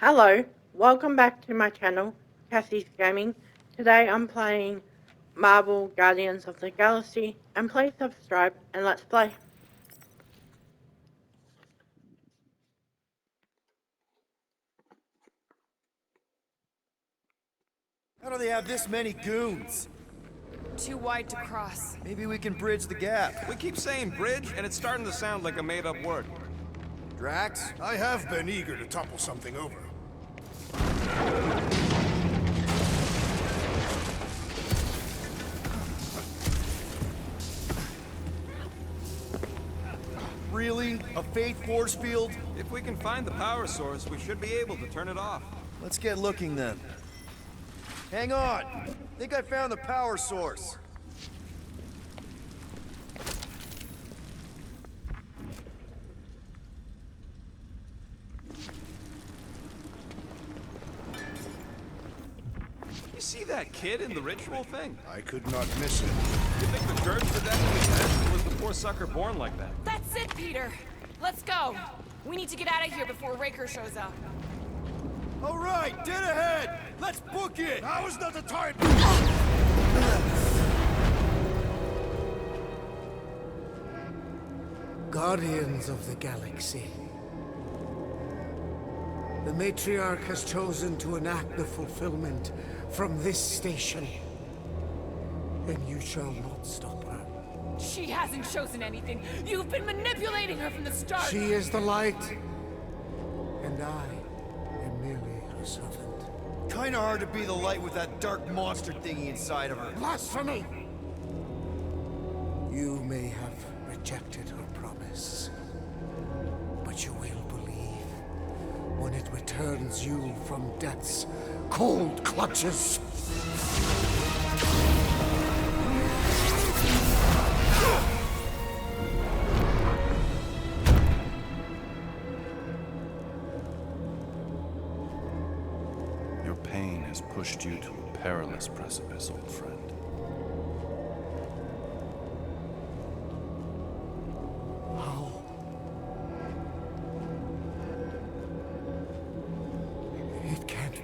Hello, welcome back to my channel, Cassie's Gaming. Today I'm playing Marvel Guardians of the Galaxy, and please subscribe and let's play. How do they have this many goons? Too wide to cross. Maybe we can bridge the gap. We keep saying bridge, and it's starting to sound like a made-up word. Drax? I have been eager to topple something over. Really? A faith force field? If we can find the power source, we should be able to turn it off. Let's get looking then. Hang on! Think I found the power source. You see that kid in the ritual thing? I could not miss it. You think the Gurds did that to his head, or was the poor sucker born like that? That's it, Peter. Let's go. We need to get out of here before Raker shows up. All right, dead ahead! Let's book it! Now is not the time! Guardians of the Galaxy. The Matriarch has chosen to enact the fulfillment from this station. And you shall not stop her. She hasn't chosen anything. You've been manipulating her from the start. She is the light, and I am merely her servant. Kinda hard to be the light with that dark monster thingy inside of her. Blasphemy! You may have rejected her promise, but you will believe when it returns you from death's cold clutches. Your pain has pushed you to a perilous precipice, old friend. How? It can't be.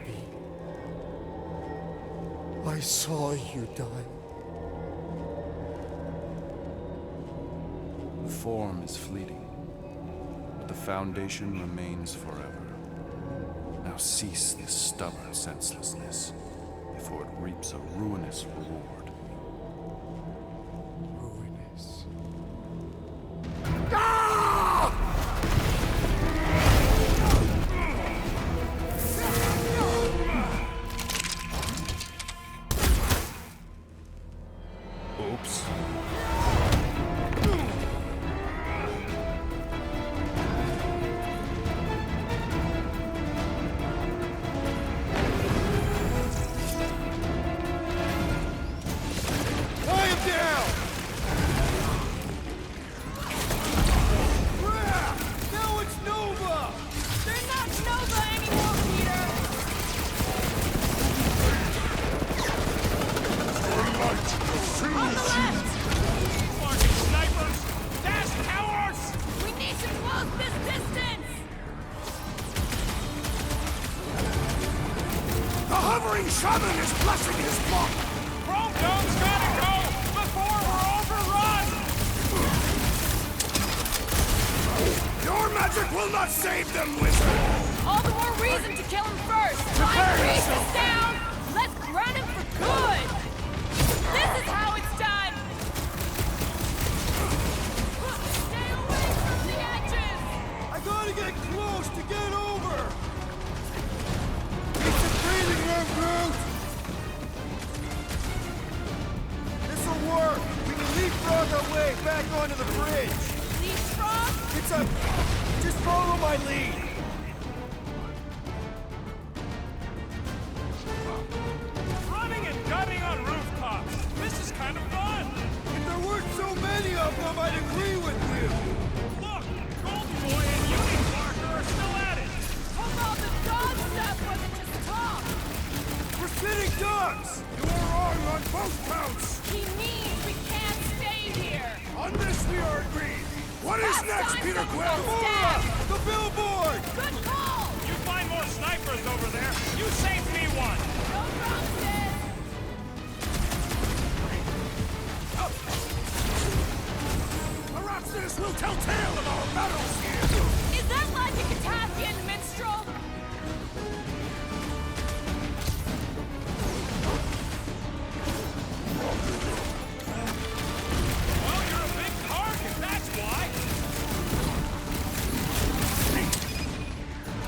I saw you die. The form is fleeting, but the foundation remains forever. Now cease this stubborn senselessness, before it reaps a ruinous reward. Ruinous. Oops. Tie him down! Crap! Now it's Nova! They're not Nova anymore, Peter. On the left. Fucking snipers! Dash cowards! We need to close this distance. The hovering shaman is blessing his flock! Chrome Dome's gotta go before we're overrun! Your magic will not save them, wizard! All the more reason to kill him first. Line Reese is down. Let's run him for good. This is how it's done. Stay away from the edges. I gotta get close to get over! Need some breathing room, Groot! This'll work! We can leapfrog our way back onto the bridge! Leapfrog? It's a... just follow my lead! Running and gunning on rooftops! This is kind of fun! If there weren't so many of them, I'd agree with you! Look! Golden Boy and Union Parker are still at it! Hold on, the dog stuff wasn't just talk. We're sitting ducks! You are wrong on both counts! He means we can't stay here. On this we are agreed! What is Last next, time Peter someone Quill? got stabbed. The billboard! Good call. You find more snipers! Reapers over there. You saved me one. No promises! Perhaps this will tell tale of our battles here! Is that like a Catassian minstrel? Well, you're a big target, that's why.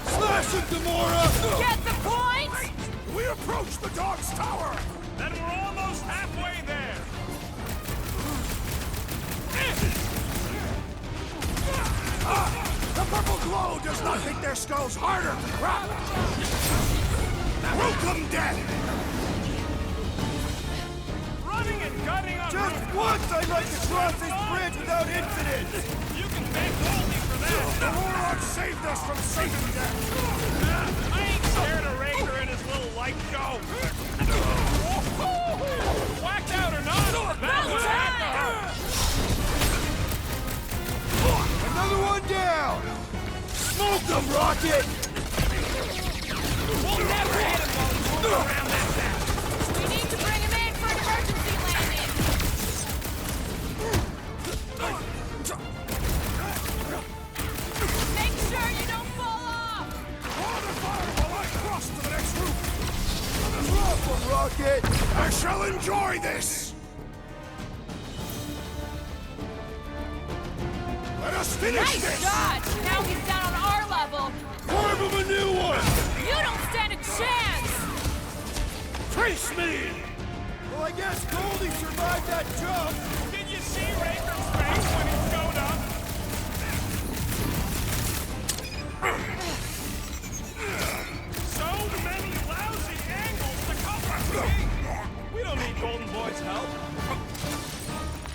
Slash him, Gamora! Get the point? We approach the dog's tower! Then we're almost halfway there. The purple glow does not think their skulls harder to crack! Welcome, death! Running and gunning on Just rooftops. once I'd like to cross this bridge without incident! You can thank Goldie for The that. Warlord saved us from Satan death! I ain't scared of Raker and his little light show. Whacked out or not, that was happening. Another one down! Smoke them, Rocket! We'll never hit him while he's moving around that fast. We need to bring him in for an emergency landing. Make sure you don't fall off. Draw the fire while I cross to the next roof! Drop them, Rocket! I shall enjoy this! Let us finish Nice this! dodge. Now he's down on our level. Carve him a new one! You don't stand a chance. Face me! Well, I guess Goldie survived that jump! Did you see Raker's face when he showed up? So many lousy angles to cover. We don't need Golden Boy's help.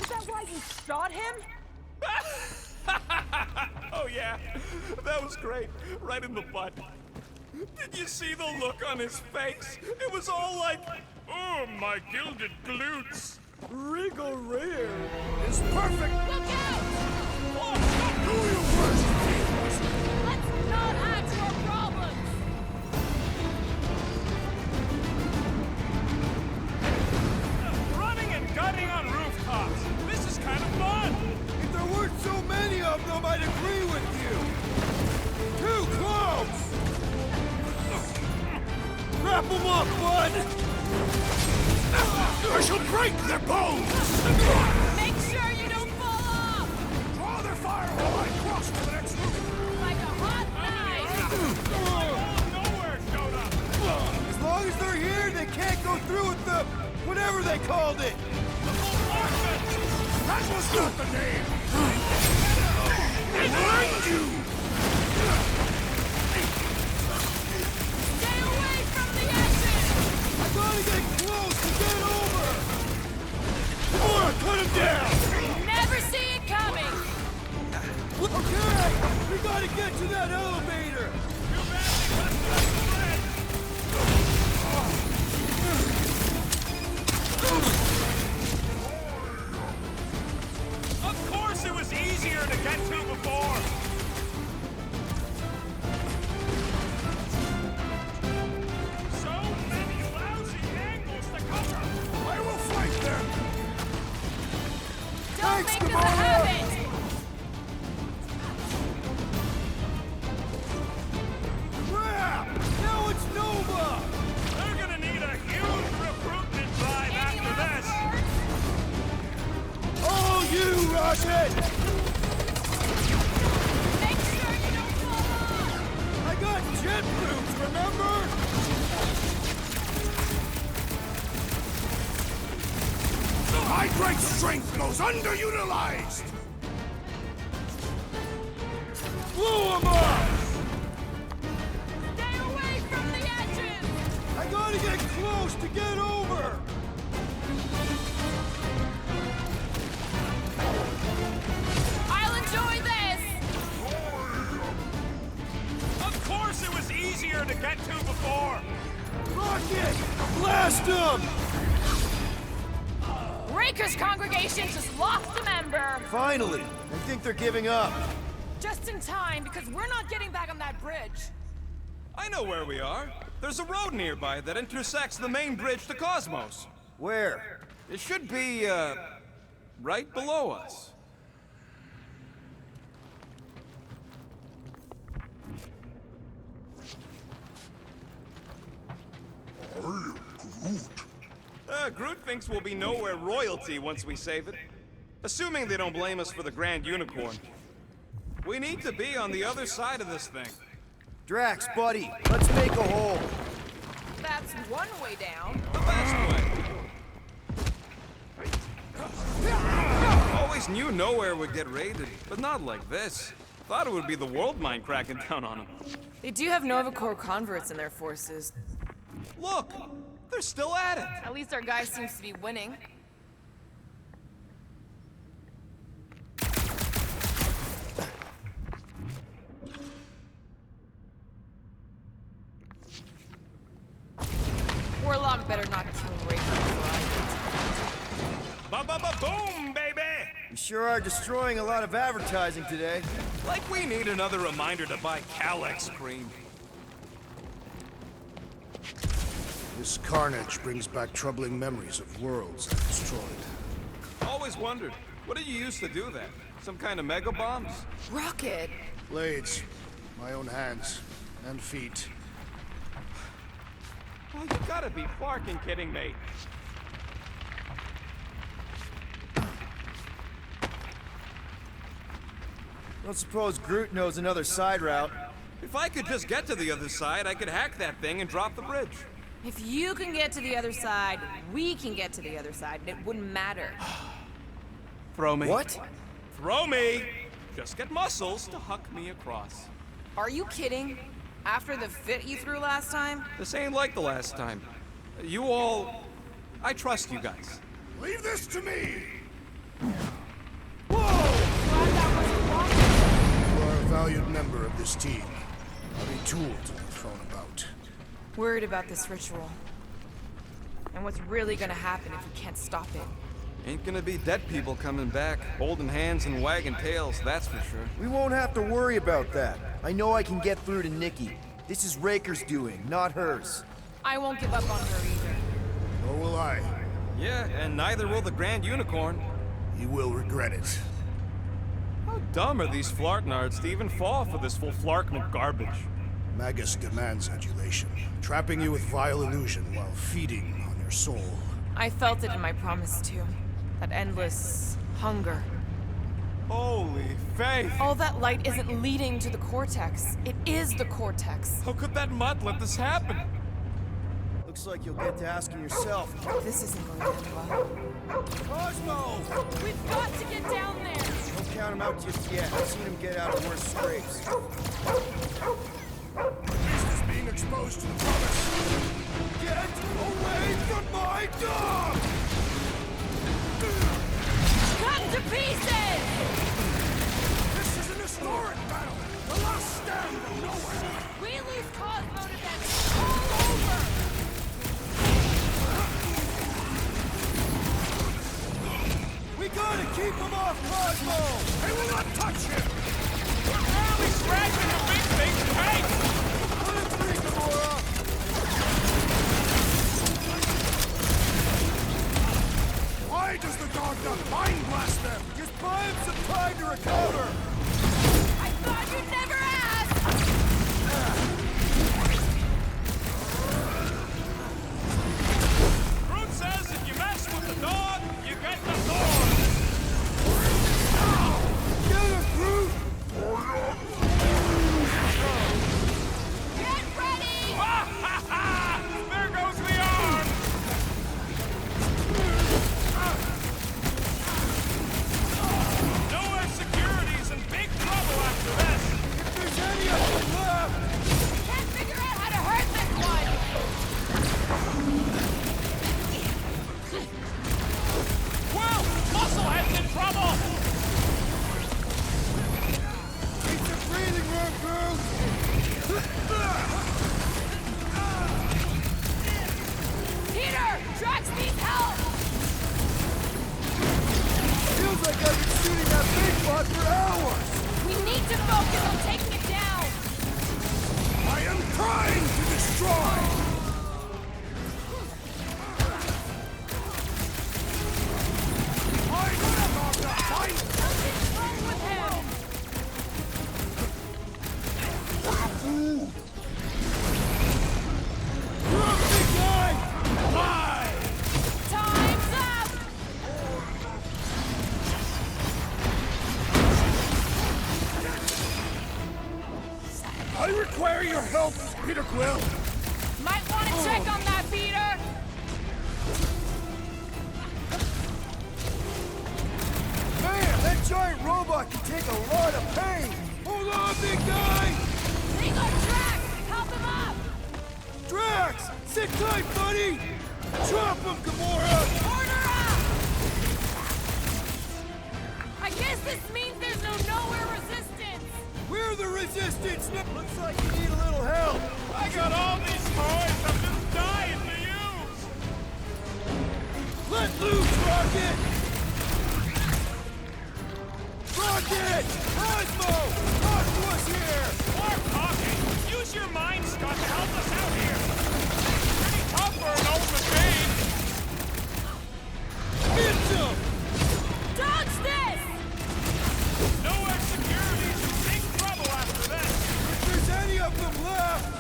Is that why you shot him? Oh yeah, that was great. Right in the butt. Did you see the look on his face? It was all like, oh, my gilded glutes. Regal rare. Is perfect! Look out! Do your worst! Let's not add to our problems. Running and gunning on rooftops. This is kind of fun. If there weren't so many of them, I'd agree with you! Too close! Wrap them up, bud! I shall break their bones! Make sure you don't fall off. Draw their fire while I cross to the next roof! Like a hot knife. Nowhere showed up. As long as they're here, they can't go through with the... whatever they called it! That was not the name! Blind you! Stay away from the edges. I gotta get close to get over! Gamora, cut him down! Never see it coming. Okay! We gotta get to that elevator! Of course it was easier to get to before. So many lousy angles to cover. I will fight them! Don't Thanks, make this a Gamora. habit. Crap! Now it's Nova! They're gonna need a huge recruitment drive after this. Oh, you, Rocket! Make sure you don't fall off. I got jet boots, remember? My great strength goes underutilized! Blow 'em up! Stay away from the edges. I gotta get close to get over! I'll enjoy this. Of course it was easier to get to before. Rocket! Blast him! Raker's congregation just lost a member. Finally! I think they're giving up. Just in time, because we're not getting back on that bridge. I know where we are. There's a road nearby that intersects the main bridge to Cosmos. Where? It should be, right below us. Groot thinks we'll be nowhere royalty once we save it. Assuming they don't blame us for the Grand Unicorn. We need to be on the other side of this thing. Drax, buddy, let's make a hole. That's one way down. The best way. Always knew nowhere would get raided, but not like this. Thought it would be the world mind cracking down on them. They do have Nova Corps converts in their forces. Look! They're still at it! At least our guy seems to be winning. Warlock better not kill Raker before Ba-ba-ba-boom, baby! You sure are destroying a lot of advertising today. Like we need another reminder to buy Calyx cream. This carnage brings back troubling memories of worlds I've destroyed. Always wondered, what did you use to do that? Some kind of mega bombs? Rocket! Blades, my own hands and feet. Oh, you gotta be fucking kidding me. Don't suppose Groot knows another side route. If I could just get to the other side, I could hack that thing and drop the bridge. If you can get to the other side, we can get to the other side, and it wouldn't matter. Throw me. What? Throw me! Just get muscles to huck me across. Are you kidding? After the fit you threw last time? This ain't like the last time. You all... I trust you guys. Leave this to me! Glad that wasn't long. You are a valued member of this team. Not a tool to be thrown about. Worried about this ritual. And what's really gonna happen if we can't stop it. Ain't gonna be dead people coming back, holding hands and wagging tails, that's for sure. We won't have to worry about that. I know I can get through to Nikki. This is Raker's doing, not hers. I won't give up on her either. Nor will I. Yeah, and neither will the Grand Unicorn. You will regret it. How dumb are these Flarknards to even fall for this full Flarkment garbage? Magus demands adulation, trapping you with vile illusion while feeding on your soul. I felt it in my promise too. That endless hunger. Holy faith! All that light isn't leading to the cortex. It is the cortex. How could that mud let this happen? Looks like you'll get to asking yourself. This isn't going to end well. Cosmo! We've got to get down there! Don't count him out just yet. I've seen him get out of worse scrapes. Beast is being exposed to the promise. Get away from my dog! Cut to pieces! This is an historic battle! The last stand of nowhere! We lose Cosmo to them. It's all over! We gotta keep him off Cosmo! They will not touch him! Probably scratching a big thing's face! Put him free, Gamora! Why does the dog not mind blast them? Just buy him some time to recover! I thought you'd never ask! Groot says if you mess with the dog, you get the thorn! Get him, Groot! Get ready! Ha ha ha! There goes the arm! Nowhere security's in big trouble after this! If there's any of them left! Can't figure out how to hurt this one! Well, Musclehead's in trouble! Keep the breathing room, Groot! Peter! Drax needs help! Feels like I've been shooting that big bot for hours! We need to focus on taking it down! I am trying! I require your help, Peter Quill! Might want to check on that, Peter! Man, that giant robot can take a lot of pain! Hold on, big guy! Rigo, Drax! Help him up! Drax! Sit tight, buddy! Drop him, Gamora! Order up! I guess this means there's no nowhere resistance! We're the resistance! Looks like you need a little help! I got all these toys I'm just dying to use! Let loose, Rocket! Rocket! Cosmo! Cosmo's here! More talking! Use your mind, Scott, to help us out here! Pretty tough for an old machine! Get some! Dodge this! Nowhere security's in big trouble after this! If there's any of them left!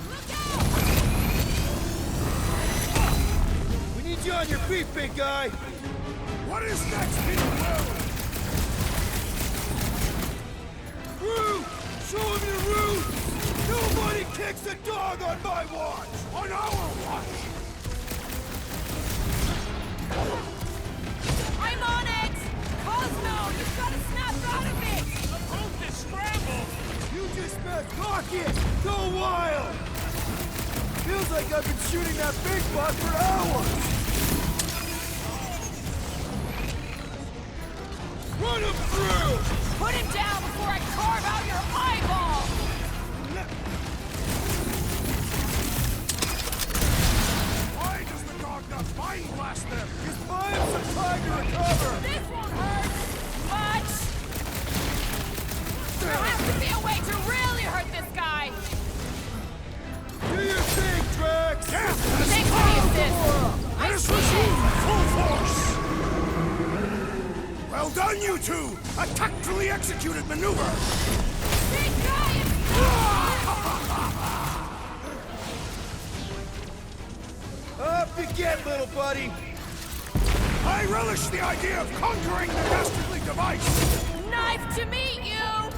Look out! We need you on your feet, big guy! What is next, Peter Quill? Root! Show him your root! Nobody kicks a dog on my watch! On our watch! I'm on it! Cosmo, you've got to snap out of it! The roof is scrambled! You just met Rocket! Go wild! Feels like I've been shooting that big buck for hours! Run him through! Put him down before I carve out your eyeball! Why does the dog not mind blast them? Just buy him some time to recover! This won't hurt much! There has to be a way to really hurt this guy! Do your thing, Drax! Thanks for the assist! I see it! Full force! Well done, you two! A tactfully executed maneuver! Big guy is... Up you get, little buddy! I relish the idea of conquering the dastardly device! Knife to meet you!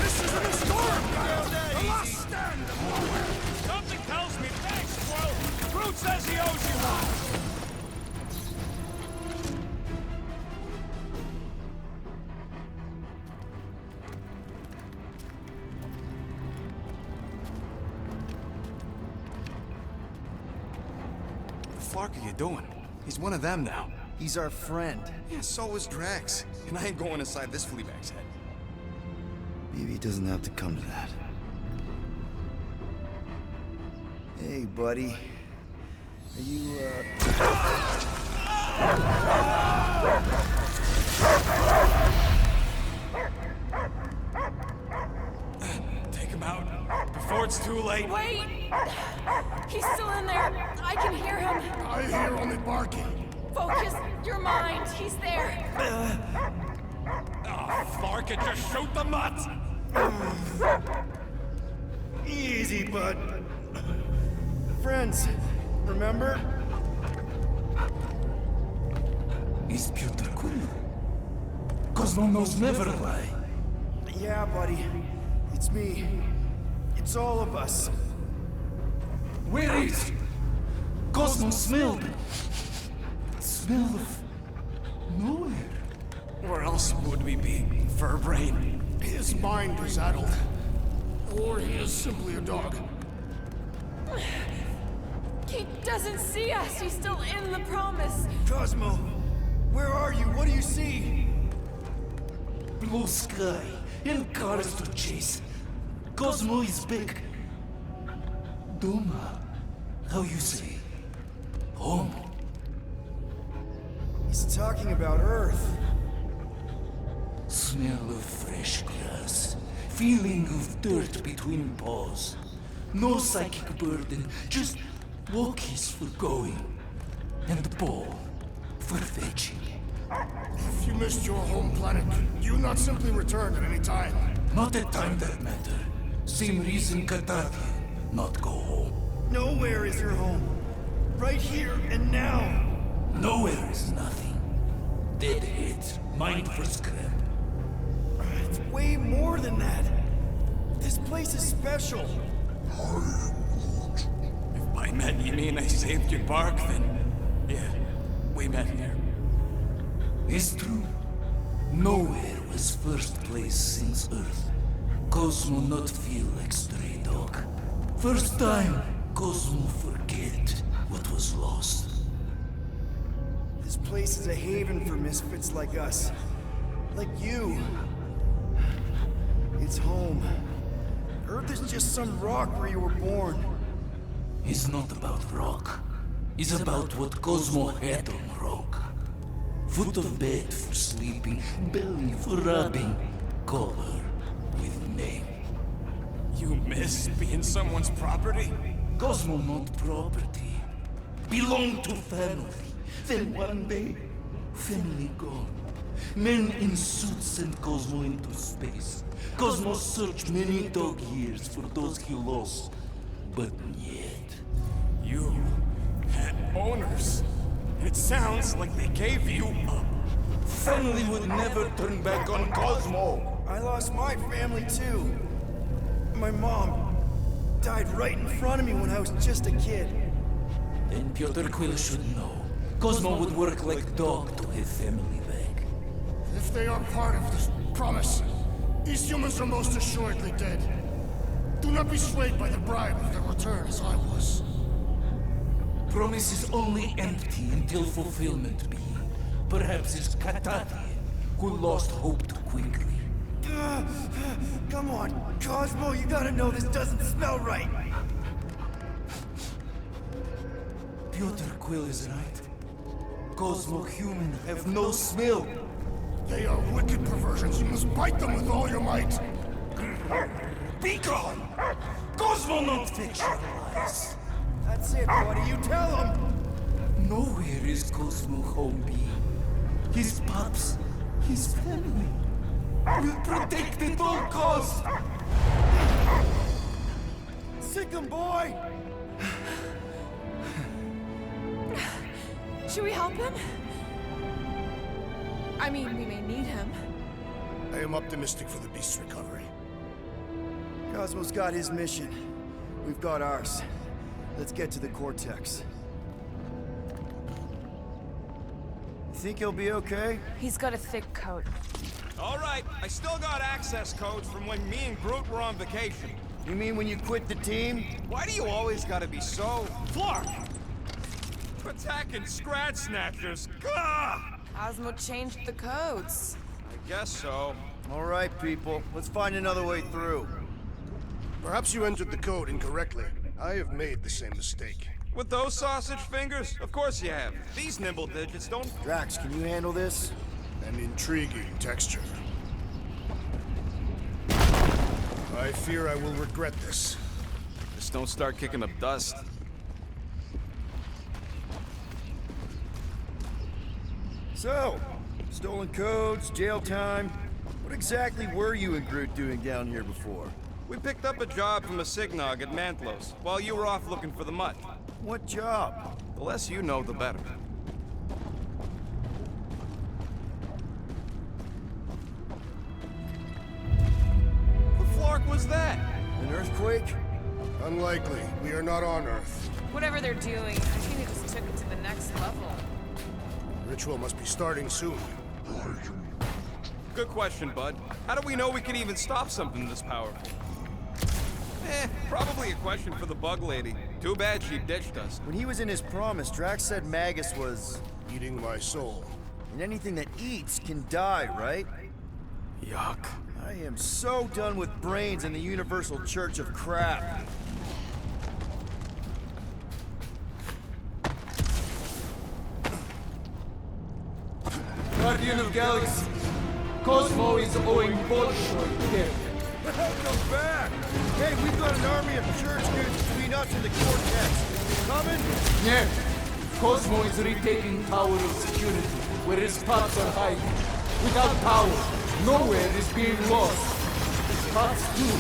This is an historic battle! The last stand of nowhere! Something tells me thanks, Quill! Groot says he owes you one! What the fuck are you doing? He's one of them now. He's our friend. Yeah, so is Drax. And I ain't going inside this fleabag's head. Maybe it doesn't have to come to that. Hey, buddy. Are you, Take him out before it's too late. Wait! He's still in there. I can hear him. I hear only barking. Focus your mind. He's there. Oh, Clark, it just shoot the mutt! Easy, bud. Friends, remember? Is Peter Quill? Cosmo knows never lie. Yeah, buddy. It's me. It's all of us. Where is Cosmo smelled? Smell of nowhere. Where else would we be, Furbrain? His mind is addled. Or he is simply a dog. He doesn't see us. He's still in the promise. Cosmo, where are you? What do you see? Blue sky and cars to chase. Cosmo is back. Doma, how you say? Home. He's talking about Earth. Smell of fresh grass. Feeling of dirt between paws. No psychic burden, just walkies for going. And ball for fetching. If you missed your home planet, you not simply return at any time. Not a time that matter. Same reason Qatar not go home. Nowhere is your home. Right here and now. Nowhere is nothing. Dead heads, mind for scrap. way more than that. This place is special. If by met you mean I saved your bark, then yeah, we met here. It's true. Nowhere was first place since Earth. Cosmo not feel like stray dog. First time, Cosmo forget what was lost. This place is a haven for misfits like us. Like you. It's home. Earth is just some rock where you were born. It's not about rock. It's about what Cosmo had on rock. Foot of bed for sleeping, belly for rubbing, color with name. You miss being someone's property? Cosmo not property. Belong to family. Then one day, family gone. Men in suits sent Cosmo into space. Cosmo searched many dog years for those he lost. But yet... You had owners. It sounds like they gave you up. Family would never turn back on Cosmo. I lost my family too. My mom died right in front of me when I was just a kid. Then Piotr Quill should know. Cosmo would work like dog to have family back. If they are part of this promise, these humans are most assuredly dead. Do not be swayed by the bribe of their return as I was. Promise is only empty until fulfillment be. Perhaps it's Katati who lost hope too quickly. Come on, Cosmo, you gotta know this doesn't smell right. Piotr Quill is right. Cosmo human have no smell. They are wicked perversions. You must bite them with all your might. Be gone! Cosmo not fictionalized. That's it, buddy, you tell him. Nowhere is Cosmo home be. His pups, his family, will protect at all costs. Sick him, boy! Should we help him? I mean, we may need him. I am optimistic for the beast's recovery. Cosmo's got his mission. We've got ours. Let's get to the Cortex. You think he'll be okay? He's got a thick coat. All right, I still got access codes from when me and Groot were on vacation. You mean when you quit the team? Why do you always gotta be so... Flark! Attacking Scratch Snatchers! Gah! Cosmo changed the codes. I guess so. All right, people. Let's find another way through. Perhaps you entered the code incorrectly. I have made the same mistake. With those sausage fingers? Of course you have. These nimble digits don't... Drax, can you handle this? An intriguing texture. I fear I will regret this. Just don't start kicking up dust. So, stolen codes, jail time. What exactly were you and Groot doing down here before? We picked up a job from a Signog at Mantlos, while you were off looking for the mutt. What job? The less you know, the better. The flark was that? An earthquake? Unlikely. We are not on Earth. Whatever they're doing, I think they just took it to the next level. Ritual must be starting soon. Good question, bud. How do we know we can even stop something this powerful? Probably a question for the bug lady. Too bad she ditched us. When he was in his promise, Drax said Magus was... Eating my soul. And anything that eats can die, right? Yuck. I am so done with brains and the Universal Church of Crap. Guardian of Galaxy, Cosmo is owing Bolshoi death. Welcome back! Hey, we've got an army of church dudes between us and the Cortex. Coming? Yeah, Cosmo is retaking Tower of Security, where his pops are hiding. Without power, nowhere is being lost. His pops too.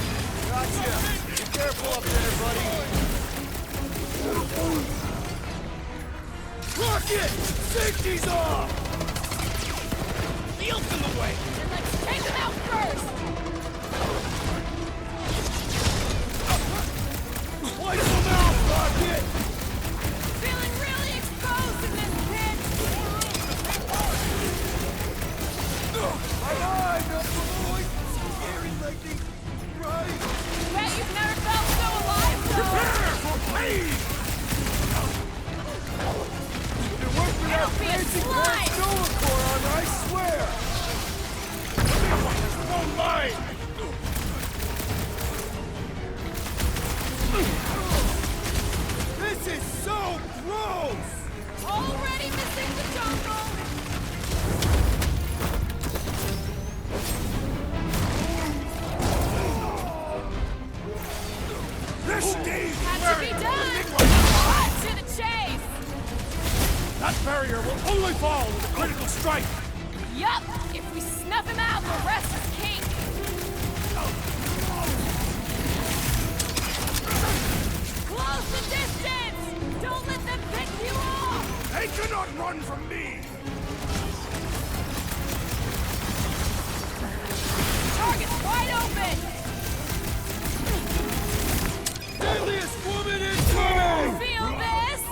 Gotcha! Be careful up there, buddy! Rocket! Safety's off! Then let's take him out first! way! This is so gross! Already missing the jungle! This stays Had to be where done! Cut to the chase! that barrier will only fall with a critical strike! Yup! If we snuff him out, the rest is cake! Close the distance! Don't let them pick you off! They cannot run from me! Target's wide open! Deadliest woman incoming! Feel this?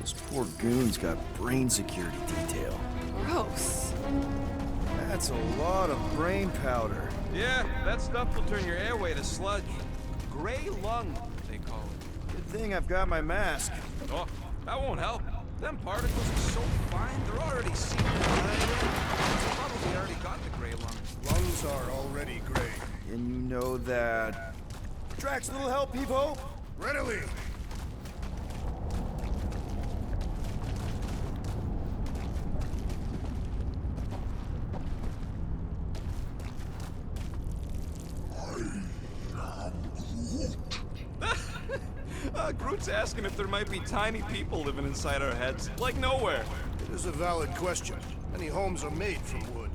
Those poor goons got brain security detail. Gross. That's a lot of brain powder. Yeah, that stuff will turn your airway to sludge. Gray lung, they call it. Good thing I've got my mask. Oh, that won't help. Them particles are so fine, they're already seeping right in. They probably already got the gray lung. Lungs are already gray. And you know that... Drax, little help, Peepo? Readily! Groot's asking if there might be tiny people living inside our heads, like nowhere. It is a valid question. Many homes are made from wood.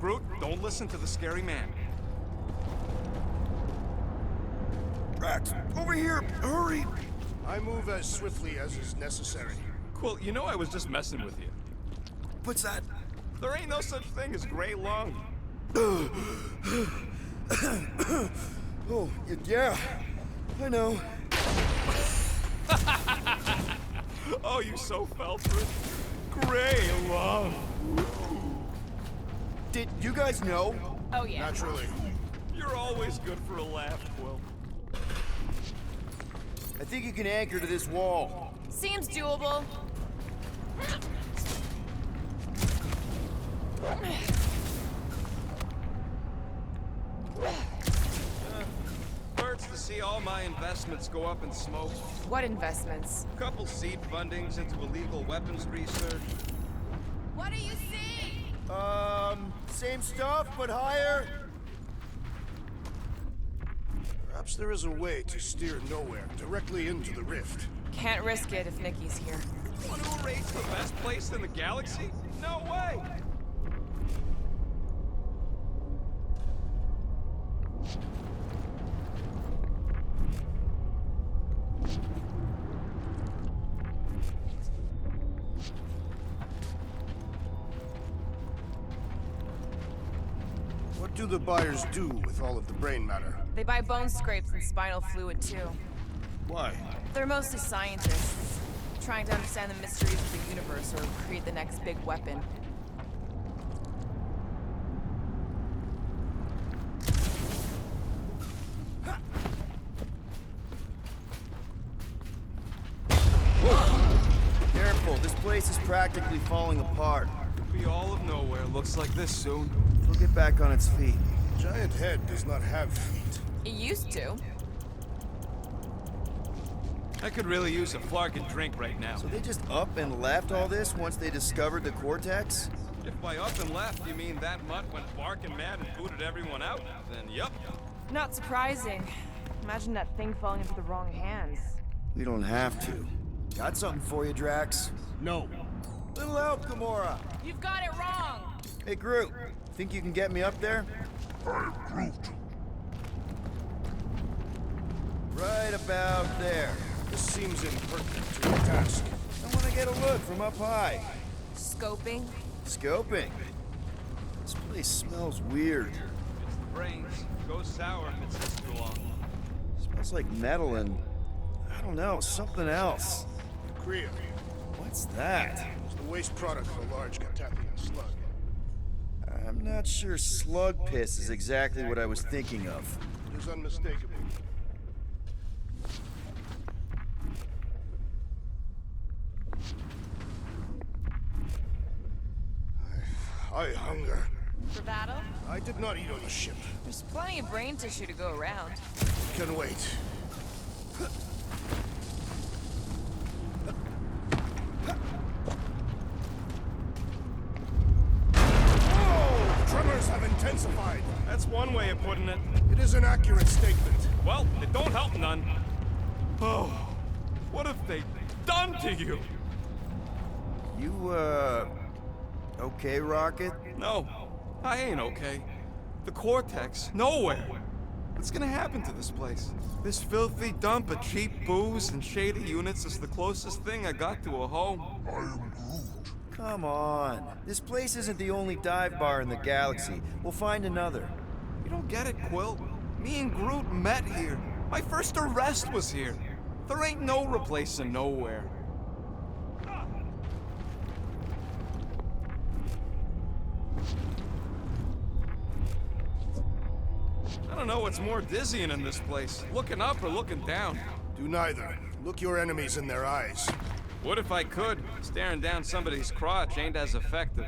Groot, don't listen to the scary man. Drax, over here! Hurry! I move as swiftly as is necessary. Cool, you know I was just messing with you. What's that? There ain't no such thing as gray lung. Oh, yeah. I know. Oh, you so fell for it. Gray lung. Did you guys know? Oh yeah. Naturally. You're always good for a laugh, Quill. I think you can anchor to this wall. Seems doable. Hurts to see all my investments go up in smoke. What investments? Couple seed fundings into illegal weapons research. What do you see? Same stuff, but higher. Perhaps there is a way to steer nowhere, directly into the rift. Can't risk it if Nikki's here. Want to erase the best place in the galaxy? No way! What do the buyers do with all of the brain matter? They buy bone scrapes and spinal fluid too. Why? They're mostly scientists, trying to understand the mysteries of the universe or create the next big weapon. Careful, this place is practically falling apart. Be all of nowhere looks like this soon. It'll get back on its feet. Giant head does not have feet. It used to. I could really use a flarkin' drink right now. So they just up and left all this once they discovered the cortex? If by up and left you mean that mutt went barking mad and booted everyone out, then yup. Not surprising. Imagine that thing falling into the wrong hands. We don't have to. Got something for you, Drax. No. Little help, Gamora. You've got it wrong! Hey, Groot. Think you can get me up there? I'm Groot. Right about there. This seems impertinent to your task. I want to get a look from up high. Scoping? Scoping. This place smells weird. It's the brains. Goes sour if it sits too long. Smells like metal and... I don't know, something else. Kriya. What's that? It's the waste product of a large Catathian slug. I'm not sure slug piss is exactly what I was thinking of. It is unmistakable. I hunger. Bravado? I did not eat on the ship. There's plenty of brain tissue to go around. Can wait. Whoa! Tremors have intensified. That's one way of putting it. It is an accurate statement. Well, it don't help none. Oh, what have they done to you? You, okay, Rocket? No, I ain't okay. The Cortex, nowhere. What's gonna happen to this place? This filthy dump of cheap booze and shady units is the closest thing I got to a home. Come on. This place isn't the only dive bar in the galaxy. We'll find another. You don't get it, Quill. Me and Groot met here. My first arrest was here. There ain't no replacing nowhere. I don't know what's more dizzying in this place, looking up or looking down. Do neither. Look your enemies in their eyes. What if I could? Staring down somebody's crotch ain't as effective.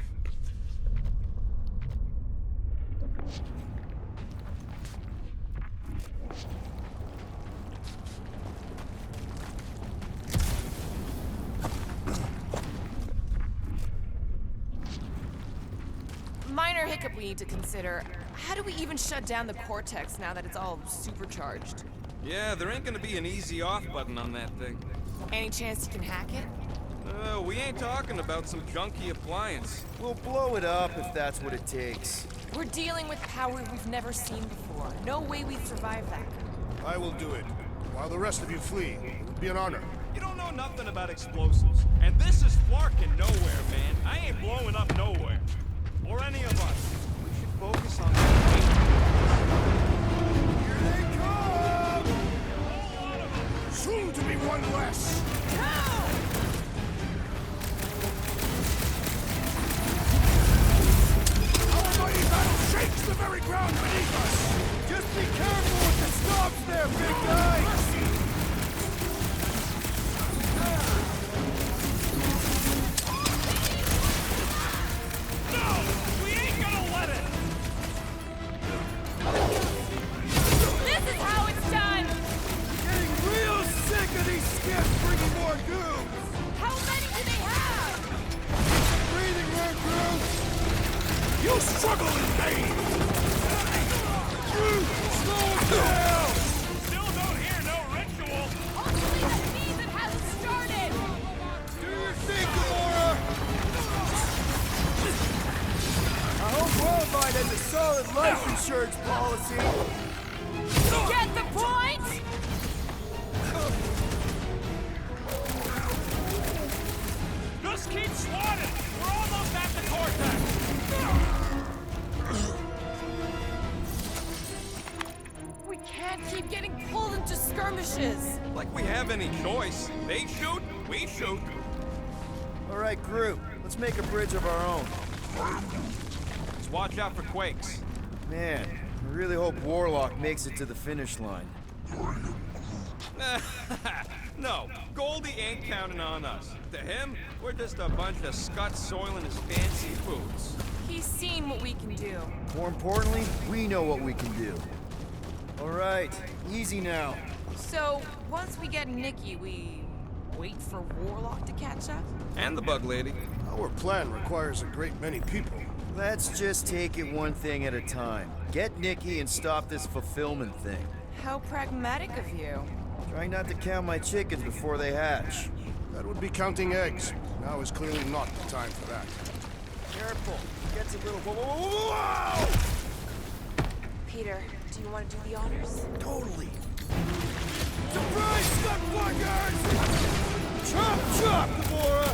Minor hiccup we need to consider. How do we even shut down the Cortex now that it's all supercharged? Yeah, there ain't gonna be an easy off button on that thing. Any chance you can hack it? We ain't talking about some junky appliance. We'll blow it up if that's what it takes. We're dealing with power we've never seen before. No way we'd survive that. I will do it. While the rest of you flee, it would be an honor. You don't know nothing about explosives. And this is flarking nowhere, man. I ain't blowing up nowhere. Or any of us. We should focus on the Here they come! Soon to be one less. Our mighty battle shakes the very ground beneath us. Just be careful with the stops there, big guy! No! We ain't gonna let it! This is how it's done! Getting real sick of these skips bringing more goons! How many do they have? Breathing room, Groot! You struggle in vain. Groot, slow him down! Still don't hear no ritual! Ultimately, that means it hasn't started! Do your thing, Gamora! I hope Worldwide has a solid life insurance policy. Get the point? Just keep swatting! We're almost at the Cortex! We can't keep getting pulled into skirmishes. Like we have any choice. They shoot, we shoot. All right, Groot. Let's make a bridge of our own. Just watch out for quakes. Man, I really hope Warlock makes it to the finish line. No, Goldie ain't counting on us. To him, we're just a bunch of scuts soiling his fancy boots. He's seen what we can do. More importantly, we know what we can do. All right, easy now. So, once we get Nikki, we wait for Warlock to catch up? And the bug lady. Our plan requires a great many people. Let's just take it one thing at a time. Get Nikki and stop this fulfillment thing. How pragmatic of you. Trying not to count my chickens before they hatch. That would be counting eggs. Now is clearly not the time for that. Careful, it gets a little... Whoa, whoa, whoa, whoa, whoa! Peter, do you want to do the honors? Totally. Surprise, stuck buggers! Chop, chop, Gamora!